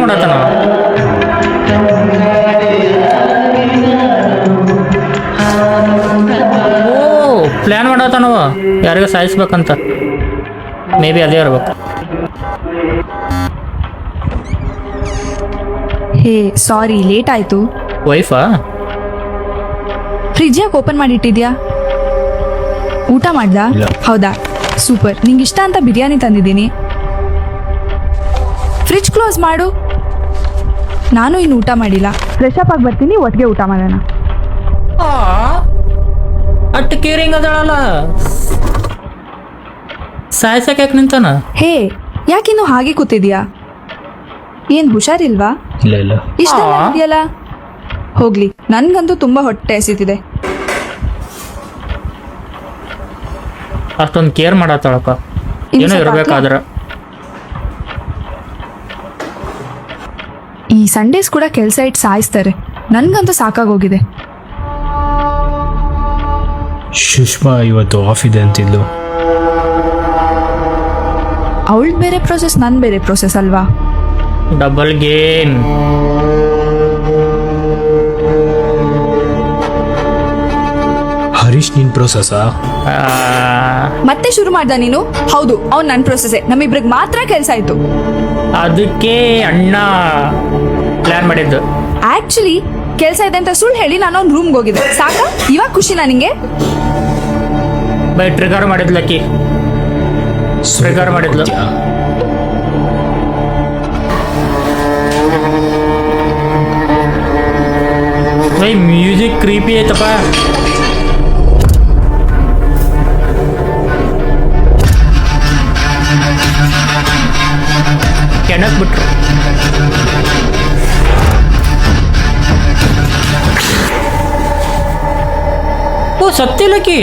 ಏನ್ ಮಾಡತ್ತಾನ ಓ ಪ್ಲಾನ್ ಮಾಡತ್ತಾನವ ಯಾರಿಗ ಸಾಯಿಸ್ಬೇಕಂತ may be ಅದೇ ಇರ್ಬೇಕು. ಹೇ ಸಾರಿ ಲೇಟ್ ಆಯ್ತು. ವೈಫಾ? ಫ್ರಿಜ್ ಯಾಕೆ ಓಪನ್ ಮಾಡಿಟ್ಟಿದ್ಯಾ? ಊಟ ಮಾಡ್ದಾ? ಇಲ್ಲ. ಹೌದಾ, ಸೂಪರ್. ನಿಂಗೆ ಇಷ್ಟ ಅಂತ ಬಿರಿಯಾನಿ ತಂದಿದ್ದೀನಿ. ಫ್ರಿಜ್ ಕ್ಲೋಸ್ ಮಾಡು. ನಾನು ಇನ್ನು ಊಟ ಮಾಡಿಲ್ಲ. ಫ್ರೆಶ್ ಅಪ್ ಆಗಿ ಬರ್ತೀನಿ, ಒಟ್ಟಿಗೆ ಊಟ ಮಾಡೋಣ. ಅಟ್ಟು ಕೇರಿಂಗ್ ಅದಳಲ್ಲ, ಸಾಯ್ಸಕ್ಕೆ ಯಾಕೆ ನಿಂತಾನ? ಹೇ ಯಾಕಿನ್ನು ಹಾಗೆ ಕೂತಿದ್ಯಾ? ಏನ್ ಹುಷಾರಿಲ್ವಾ? ಇಲ್ಲ ಇಲ್ಲ. ಇಷ್ಟ ಇದೆಯಲ್ಲ, ಹೋಗ್ಲಿ. ನನ್ಗಂತೂ ತುಂಬಾ ಹೊಟ್ಟೆ ಹಸಿತಿದೆ. ಅಷ್ಟೊಂದು ಕೇರ್ ಮಾಡತ್ತಾಳಪ್ಪ, ಇನ್ನು ಏನೋ ಸ್ವಲ್ಪ ಇರ್ಬೇಕಾದ್ರ. ಈ ಸಂಡೇಸ್ ಕೂಡ ಕೆಲಸ ಇಟ್ಟು ಸಾಯಿಸ್ತಾರೆ. ನನ್ಗಂತೂ ಸಾಕಾಗೋಗಿದೆ. ಸುಷ್ಮಾ ಇವತ್ತು ಆಫ್ ಇದೆ ಅಂತಿದ್ಲು. ಅವಳು ಬೇರೆ ಪ್ರೋಸೆಸ್, ನನ್ ಬೇರೆ ಪ್ರೋಸೆಸ್ ಅಲ್ವಾ? Double game. ಹರೀಶ್ ನಿನ್ ಪ್ರೋಸೆಸ್ಸಾ? ಮತ್ತೆ ಶುರು ಮಾಡ್ದ ನೀನು? ಹೌದು, ಅವ್ನು ನನ್ನ ಪ್ರೋಸೆಸ್ಸೇ. ನಮ್ಮಿಬ್ರಿಗೆ ಮಾತ್ರ ಕೆಲಸ ಆಯ್ತು. ಅದಕ್ಕೆ ಅಣ್ಣ ಪ್ಲಾನ್ ಮಾಡಿದ್ದು. ಆಕ್ಚುಲಿ ಕೆಲಸ ಇದೆ ಅಂತ ಸುಳ್ಳು ಹೇಳಿ ನಾನು ಅವ್ನ ರೂಮ್ಗೆ ಹೋಗಿದ್ದೆ. ಸಾಕಾ? ಇವಾಗ ಖುಷಿನಾ ನಿಂಗೆ? ಬೈ ಟ್ರಿಗರ್ ಮಾಡಿದ್ಲಕ್ಕಿ, ಟ್ರಿಗರ್ ಮಾಡಿದ್ಲು. ಬೈ ಮ್ಯೂಸಿಕ್ ಕ್ರೀಪಿ ಐತಪ್ಪ. ಕೆಣಕ್ ಬಿಟ್ರು. ಓ ಸತ್ತಿಲ್ಲಕಿ.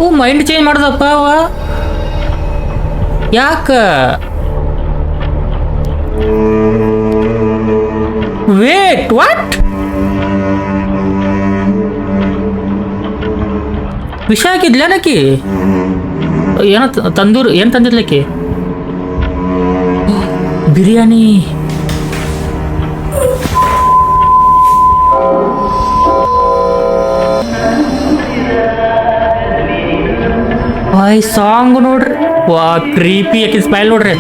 ಓ ಮೈಂಡ್ ಚೇಂಜ್ ಮಾಡ್ದಪ್ಪ ಅವ. ಯಾಕ? Wait, what? ವಿಷ ಹಾಕಿದ್ಲೇನಕಿ? ಏನೋ ತಂದೂರು ಏನು ತಂದಿದ್ಲಕ್ಕಿ? ಬಿರಿಯಾನಿ. ವಾಯ್ ಸಾಂಗ್ ನೋಡ್ರಿ, ವಾ ಕ್ರೀಪಿ ಯಾಕೆ ಸ್ಮೈಲ್ ನೋಡ್ರಿ.